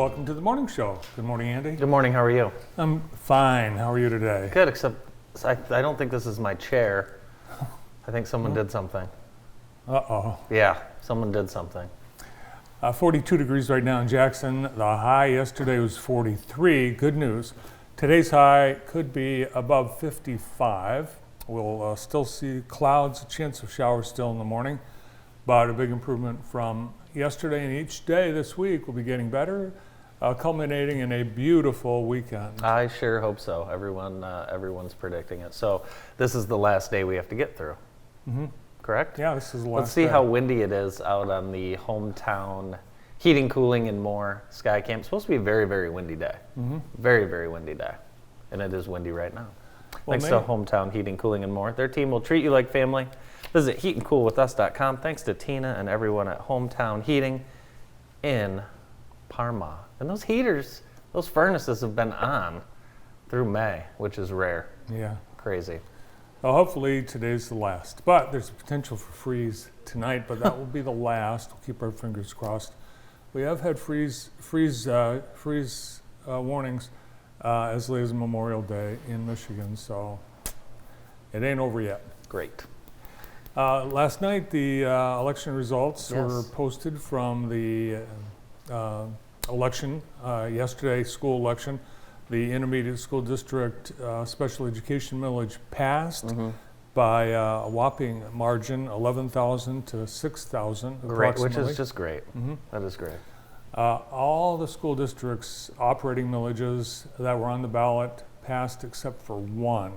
welcome to the morning show. Good morning, Andy. Good morning, how are you? I'm fine. How are you today? Good, except I don't think this is my chair. I think someone did something. Uh-oh. Yeah, someone did something. 42 degrees right now in Jackson. The high yesterday was 43. Good news. Today's high could be above 55. We'll still see clouds, a chance of showers still in the morning, but a big improvement from yesterday, and each day this week will be getting better, culminating in a beautiful weekend. I sure hope so. Everyone's predicting it. So this is the last day we have to get through. Mm-hmm. Correct? Yeah, this is the last Let's see day. how windy it is out on the hometown heating, cooling, and more Sky Camp. It's supposed to be a very, very windy day. Mm-hmm. Very, very windy day. And it is windy right now. Well, Thanks to Hometown Heating, Cooling, and More. Their team will treat you like family. Visit heatandcoolwithus.com. Thanks to Tina and everyone at Hometown Heating in Parma. And those heaters, those furnaces have been on through May, which is rare. Yeah. Crazy. Well, hopefully today's the last, but there's a potential for freeze tonight, but that will be the last. We'll keep our fingers crossed. We have had freeze warnings as late as Memorial Day in Michigan, so it ain't over yet. Great. Last night, the election results Yes. were posted from the election, yesterday, school election. The intermediate school district special education millage passed by a whopping margin, 11,000 to 6,000 Great, approximately. which is just great. Mm-hmm. That is great. All the school districts' operating millages that were on the ballot passed except for one.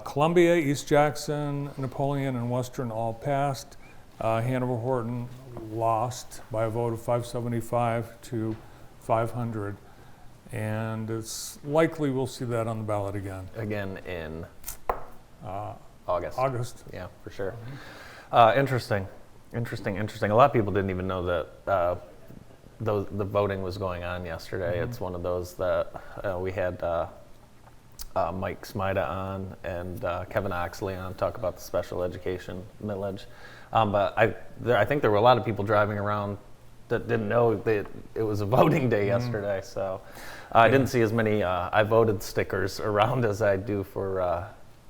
Columbia, East Jackson, Napoleon, and Western all passed. Hanover Horton lost by a vote of 575 to 500. And it's likely we'll see that on the ballot again. Again in August. August. Yeah, for sure. Interesting. A lot of people didn't even know that the voting was going on yesterday. It's one of those that we had Mike Smida on and Kevin Oxley on talk about the special education millage. But I think there were a lot of people driving around that didn't know that it was a voting day yesterday. So I didn't see as many I voted stickers around as I do for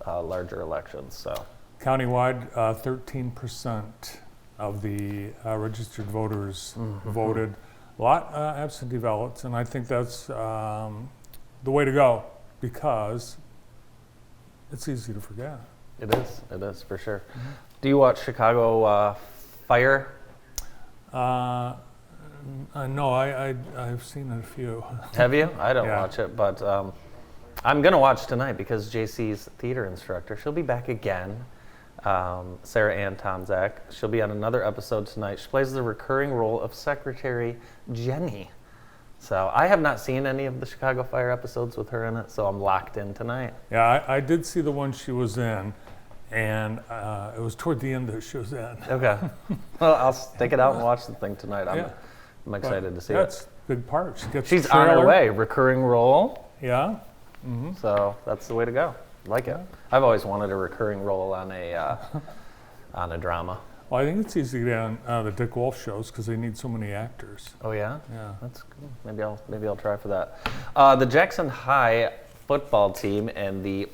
larger elections. So Countywide, 13% of the registered voters voted. A lot absentee ballots, and I think that's the way to go because it's easy to forget. It is for sure. Do you watch Chicago Fire? No, I've seen a few. Have you? I don't Yeah. watch it, but I'm going to watch tonight because JC's theater instructor, she'll be back again, Sarah Ann Tomzak. She'll be on another episode tonight. She plays the recurring role of Secretary Jenny. So I have not seen any of the Chicago Fire episodes with her in it, so I'm locked in tonight. Yeah, I did see the one she was in, and it was toward the end that she was in. Okay. Well, I'll stick it out and watch the thing tonight. I'm excited to see That's it. a big part. She's on her way, recurring role. Yeah. So that's the way to go. Like it. I've always wanted a recurring role on a drama. Well, I think it's easy to get on the Dick Wolf shows because they need so many actors. Oh yeah? Yeah. That's cool. Maybe I'll try for that. The Jackson High football team and the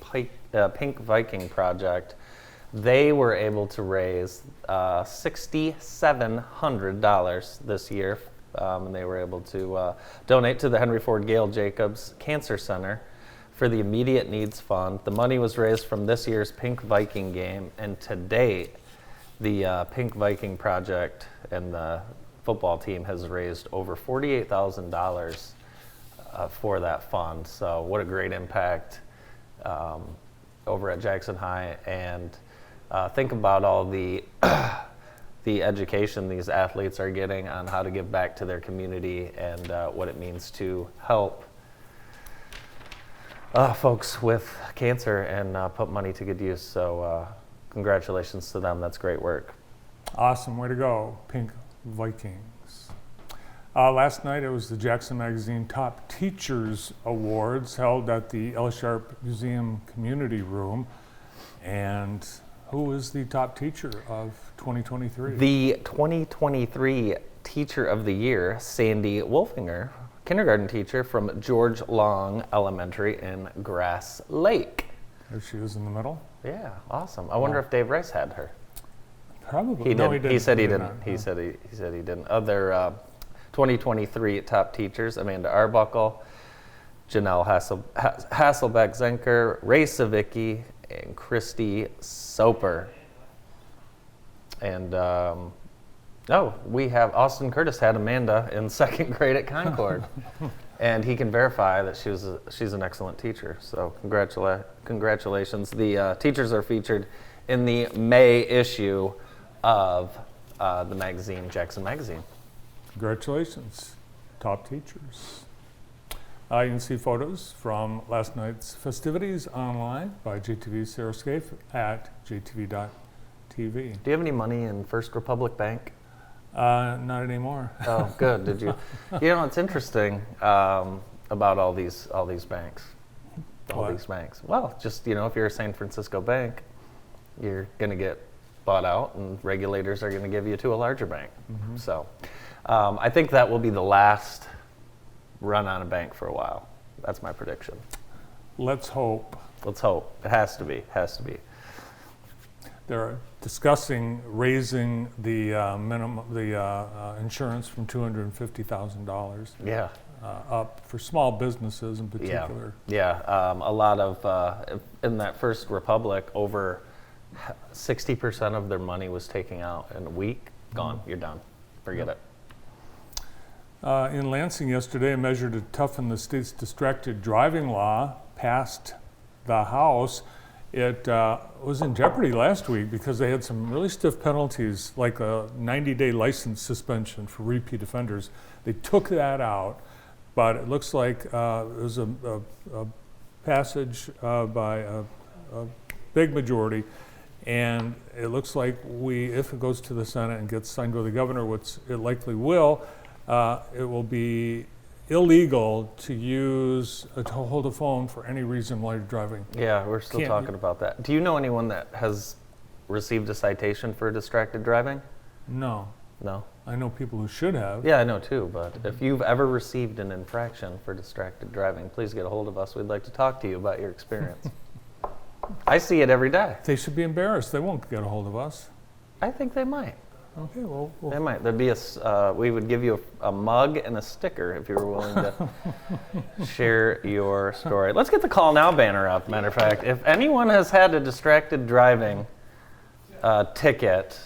Pink Viking Project, they were able to raise $6,700 this year, and they were able to donate to the Henry Ford Gale Jacobs Cancer Center for the Immediate Needs Fund. The money was raised from this year's Pink Viking game, and to date, the Pink Viking Project and the football team has raised over $48,000 for that fund. So what a great impact over at Jackson High. And think about all the the education these athletes are getting on how to give back to their community and what it means to help folks with cancer and put money to good use. So congratulations to them. That's great work. Awesome. Way to go, Pink Vikings. Last night it was the Jackson Magazine Top Teachers Awards held at the Ella Sharp Museum Community Room. And who is the top teacher of 2023? The 2023 Teacher of the Year, Sandy Wolfinger, kindergarten teacher from George Long Elementary in Grass Lake. There she is in the middle. Yeah, awesome. I wonder if Dave Rice had her. Probably. He No, didn't. He said he didn't. not. He No. said he didn't. Other 2023 top teachers: Amanda Arbuckle, Janelle Hasselbeck-Zenker, Ray Savicki, and Christy Soper. And we have Austin Curtis had Amanda in second grade at Concord, and he can verify that she's an excellent teacher. So congratulations. The teachers are featured in the May issue of the magazine, Jackson Magazine. Congratulations, top teachers. You can see photos from last night's festivities online by JTV's Sarah Scaife at jtv.tv. Do you have any money in First Republic Bank? Not anymore. Oh, good. Did you? You know, it's interesting about all these banks. What? These banks. Well, just if you're a San Francisco bank, you're going to get bought out, and regulators are going to give you to a larger bank. Mm-hmm. So, I think that will be the last run on a bank for a while. That's my prediction. Let's hope. Let's hope. It has to be. They're discussing raising the insurance from $250,000 Yeah. up for small businesses in particular. Yeah. A lot of in that First Republic, over 60% of their money was taken out in a week. Gone. You're done. Forget it. In Lansing yesterday, a measure to toughen the state's distracted driving law passed the House. It was in jeopardy last week because they had some really stiff penalties, like a 90-day license suspension for repeat offenders. They took that out, but it looks like it was a passage by a big majority, and it looks like if it goes to the Senate and gets signed by the governor, which it likely will, it will be illegal to hold a phone for any reason while you're driving. Yeah, we're still talking about that. Do you know anyone that has received a citation for distracted driving? No. No? I know people who should have. Yeah, I know too, but if you've ever received an infraction for distracted driving, please get a hold of us. We'd like to talk to you about your experience. I see it every day. They should be embarrassed. They won't get a hold of us. I think they might. Okay, well, They might. There'd be we would give you a mug and a sticker if you were willing to share your story. Let's get the Call Now banner up, matter of fact. If anyone has had a distracted driving ticket,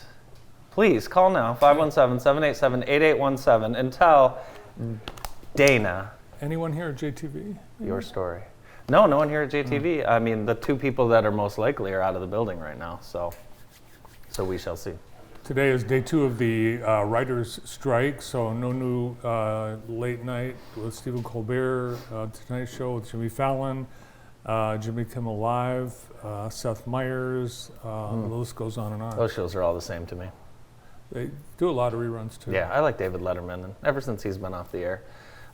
please call now, 517-787-8817, and tell Dana anyone here at JTV? your story. No one here at JTV. I mean, the two people that are most likely are out of the building right now, so we shall see. Today is day 2 of the writers' strike, so no new late night with Stephen Colbert, Tonight Show with Jimmy Fallon, Jimmy Kimmel Live, Seth Meyers, the list goes on and on. Those shows are all the same to me. They do a lot of reruns too. Yeah, I like David Letterman, and ever since he's been off the air,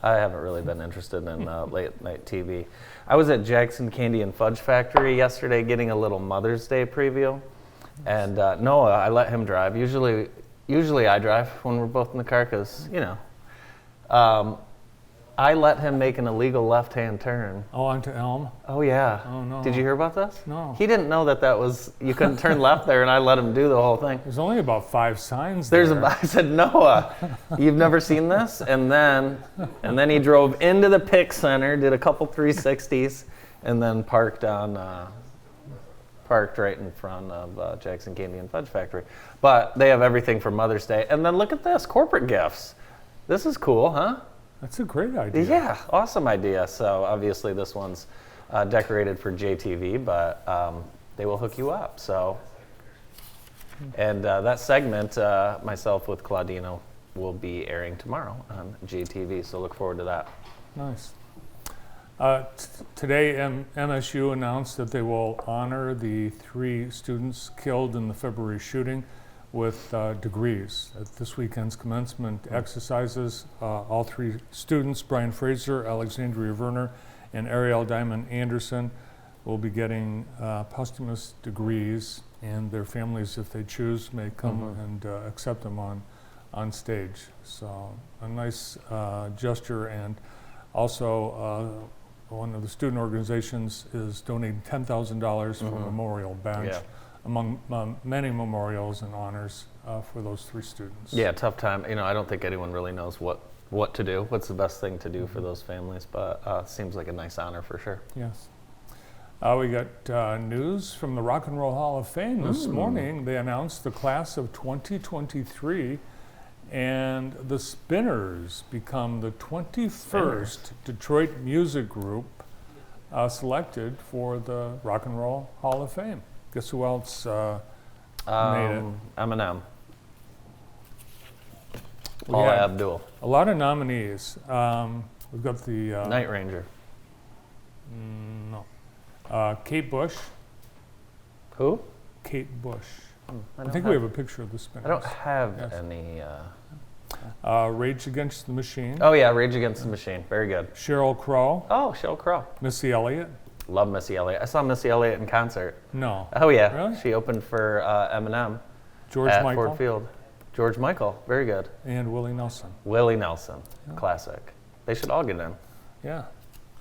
I haven't really been interested in late night TV. I was at Jackson Candy and Fudge Factory yesterday getting a little Mother's Day preview. And Noah, I let him drive. Usually I drive when we're both in the car because, I let him make an illegal left-hand turn. Oh, onto Elm? Oh, yeah. Oh, no. Did you hear about this? No. He didn't know that was, you couldn't turn left there, and I let him do the whole thing. There's only about 5 signs I there. said, Noah, you've never seen this? And then he drove into the pick center, did a couple 360s, and then parked right in front of Jackson Candy and Fudge Factory. But they have everything for Mother's Day. And then look at this, corporate gifts. This is cool, huh? That's a great idea. Yeah, awesome idea. So obviously this one's decorated for JTV, but they will hook you up. So, and that segment, myself with Claudino, will be airing tomorrow on JTV. So look forward to that. Nice. Today, MSU announced that they will honor the 3 students killed in the February shooting with degrees. At this weekend's commencement exercises, all 3 students, Brian Fraser, Alexandria Werner, and Ariel Diamond Anderson, will be getting posthumous degrees, and their families, if they choose, may come and accept them on on stage. So a nice gesture, and also one of the student organizations is donating $10,000 for a memorial bench, Yeah. among many memorials and honors for those 3 students. Yeah, tough time. I don't think anyone really knows what to do. What's the best thing to do for those families? But seems like a nice honor for sure. Yes. We got news from the Rock and Roll Hall of Fame this morning. They announced the class of 2023, and the Spinners become the 21st Detroit music group selected for the Rock and Roll Hall of Fame. Guess who else made it? Eminem. We Paula had Abdul. a lot of nominees. We've got the Night Ranger. Kate Bush. Who? Kate Bush. I don't think we have a picture of the Spinners. I don't have Yes. any. Rage Against the Machine. Oh yeah, Rage Against the Machine. Very good. Sheryl Crow. Oh, Sheryl Crow. Missy Elliott. Love Missy Elliott. I saw Missy Elliott in concert. No. Oh yeah, Really? she opened for Eminem George at Michael. Ford Field. George Michael. Very good. And Willie Nelson. Willie Nelson. Classic. They should all get in. Yeah.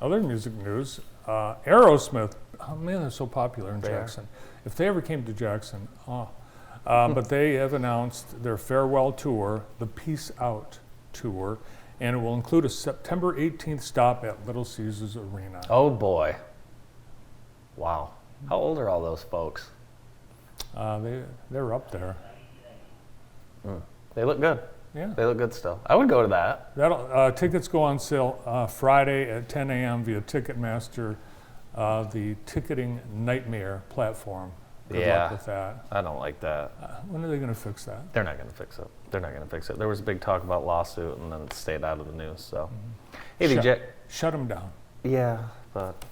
Other music news. Aerosmith. Oh man, they're so popular in They are. Jackson. If they ever came to Jackson, but they have announced their farewell tour, the Peace Out tour, and it will include a September 18th stop at Little Caesars Arena. Oh boy. Wow. How old are all those folks? They're up there. They look good. Yeah. They look good still. I would go to that. Tickets go on sale Friday at 10 a.m. via Ticketmaster, the ticketing nightmare platform. Good Yeah. luck with that. I don't like that. When are they going to fix that? They're not going to fix it. They're not going to fix it. There was a big talk about lawsuit, and then it stayed out of the news. So, hey, Shut- DJ. Shut them down. Yeah, but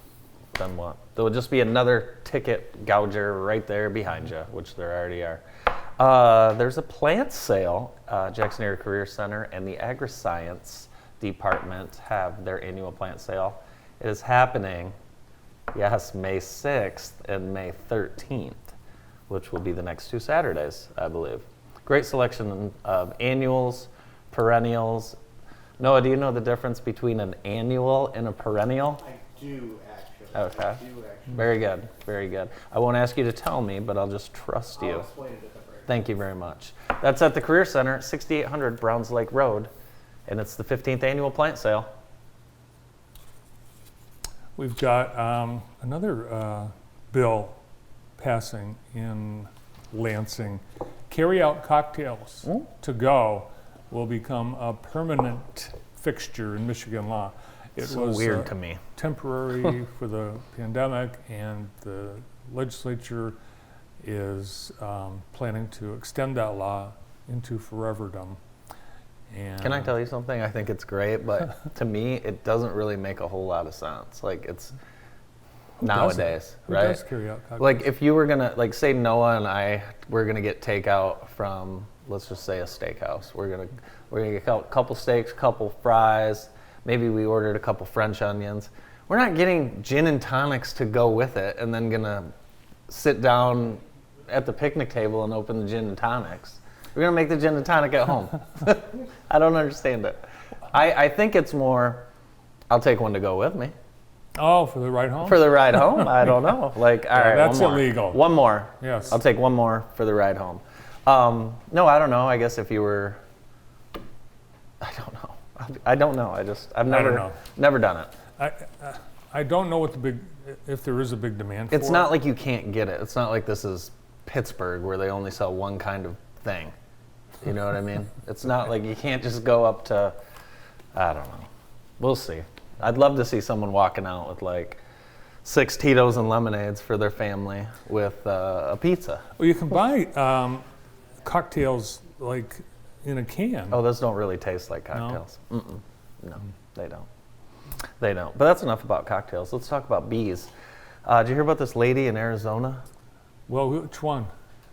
then what? There will just be another ticket gouger right there behind you, which there already are. There's a plant sale. Jackson Area Career Center and the Agri-Science Department have their annual plant sale. It is happening, yes, May 6th and May 13th, which will be the next 2 Saturdays, I believe. Great selection of annuals, perennials. Noah, do you know the difference between an annual and a perennial? I do actually. Okay. I do actually. Very good, very good. I won't ask you to tell me, but I'll just trust you. I'll explain it at the break. Thank you very much. That's at the Career Center, 6800 Browns Lake Road, and it's the 15th annual plant sale. We've got another bill passing in Lansing. Carry-out cocktails to go will become a permanent fixture in Michigan law. It So weird to me. temporary for the pandemic, and the legislature is planning to extend that law into foreverdom. And Can I tell you something? I think it's great, but to me, it doesn't really make a whole lot of sense. Like, it's nowadays, Who right? does carry out cocktails? Like, if you were gonna, like, say Noah and I were gonna get takeout from, let's just say a steakhouse. We're gonna get a couple steaks, couple fries. Maybe we ordered a couple French onions. We're not getting gin and tonics to go with it, and then gonna sit down at the picnic table and open the gin and tonics. We're gonna make the gin and tonic at home. I don't understand it. I think it's more, I'll take one to go with me. Oh, for the ride home? For the ride home? I don't know. Like, all right, that's one more. illegal. One more. Yes. I'll take one more for the ride home. No, I don't know. I guess if you were, I don't know. I've don't know. never done it. I don't know if there is a big demand for it. It's not like you can't get it. It's not like this is Pittsburgh where they only sell one kind of thing. You know what I mean? It's not like you can't just go up to, I don't know. We'll see. I'd love to see someone walking out with like 6 Tito's and lemonades for their family with a pizza. Well, you can buy cocktails like in a can. Oh, those don't really taste like cocktails. Mm-mm. No, they don't. They don't. But that's enough about cocktails. Let's talk about bees. Did you hear about this lady in Arizona? Well, which one?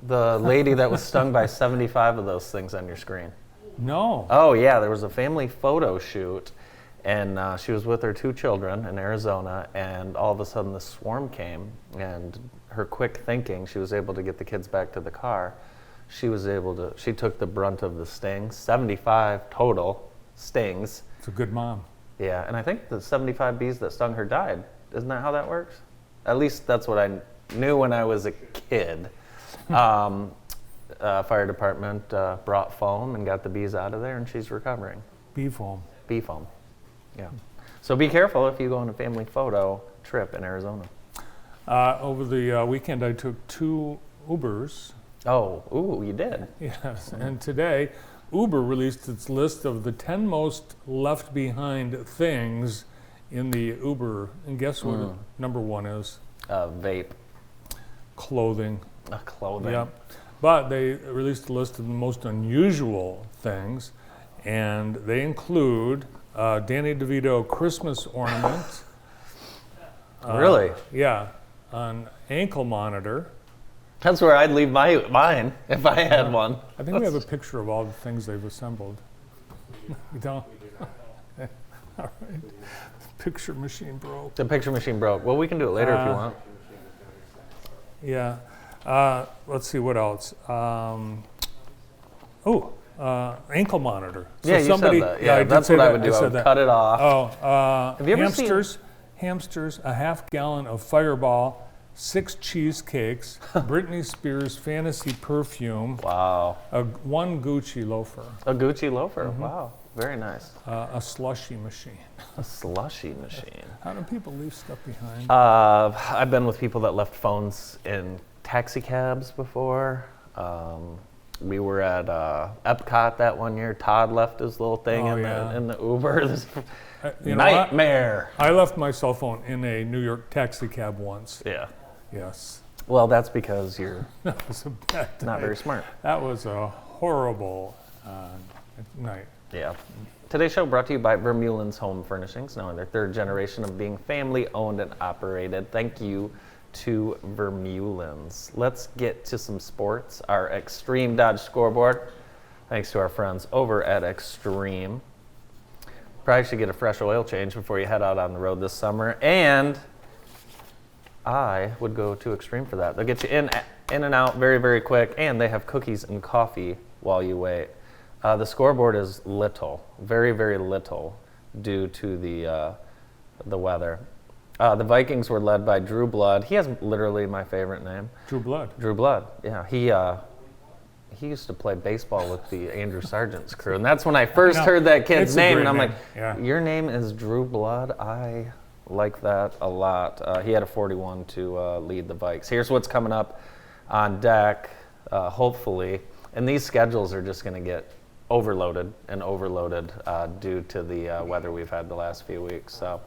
The lady that was stung by 75 of those things on your screen. No. Oh, yeah. There was a family photo shoot, and she was with her 2 children in Arizona, and all of a sudden the swarm came, and her quick thinking, she was able to get the kids back to the car. she took the brunt of the stings, 75 total stings. It's a good mom. Yeah, and I think the 75 bees that stung her died. Isn't that how that works? At least that's what I knew when I was a kid. Fire department brought foam and got the bees out of there, and she's recovering. Bee foam. Bee foam. Yeah. So be careful if you go on a family photo trip in Arizona. Over the weekend, I took 2 Ubers. Oh, ooh, you did. Yes, and today, Uber released its list of the 10 most left behind things in the Uber. And guess what number 1 is? Vape. Clothing. Clothing. Yep. But they released a list of the most unusual things, and they include Danny DeVito Christmas ornament. Really? Yeah, an ankle monitor. That's where I'd leave mine if I had one. I think we have a picture of all the things they've assembled. We don't? All right. Picture machine broke. The picture machine broke. Well, we can do it later if you want. Yeah. Let's see, what else? Ankle monitor. Yeah, you said that. Yeah, I did that's say what I that. would do. I said would that. cut it off. Oh, Have you ever seen- hamsters, a half gallon of Fireball, 6 cheesecakes, Britney Spears fantasy perfume, Wow. 1 Gucci loafer, A Gucci loafer. Wow. Very nice. a slushy machine. A slushy machine. How do people leave stuff behind? I've been with people that left phones in taxi cabs before. We were at Epcot that one year. Todd left his little thing Oh, in, yeah. the Uber. This You know what? nightmare. I left my cell phone in a New York taxi cab once. Yeah. Yes. Well, that's because you're That was a bad not night. very smart. That was a horrible night. Yeah. Today's show brought to you by Vermeulen's Home Furnishings, now in their 3rd generation of being family owned and operated. Thank you to Vermeulen's. Let's get to some sports. Our Extreme Dodge scoreboard, thanks to our friends over at Extreme. Probably should get a fresh oil change before you head out on the road this summer. And I would go to Extreme for that. They'll get you in and out very, very quick. And they have cookies and coffee while you wait. The scoreboard is little, very, very little, due to the weather. The Vikings were led by Drew Blood. He has literally my favorite name. Drew Blood. Drew Blood. Yeah, he used to play baseball with the Andrew Sargent's crew, and that's when I first No, heard that kid's it's a name, great and I'm name, like, yeah. your name is Drew Blood? I like that a lot. He had a 41 to lead the Vikes. Here's what's coming up on deck, hopefully, and these schedules are just going to get overloaded due to the weather we've had the last few weeks. So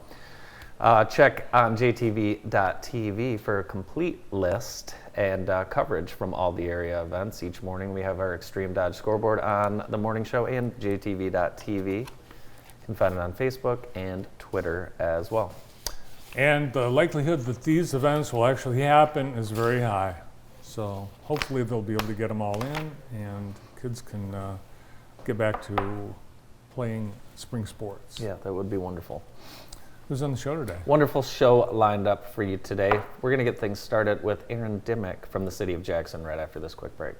check on jtv.tv for a complete list and coverage from all the area events. Each morning we have our Extreme Dodge scoreboard on the morning show and jtv.tv. You can find it on Facebook and Twitter as well. And the likelihood that these events will actually happen is very high. So hopefully they'll be able to get them all in, and kids can get back to playing spring sports. Yeah, that would be wonderful. Who's on the show today? Wonderful show lined up for you today. We're going to get things started with Aaron Dimmick from the city of Jackson right after this quick break.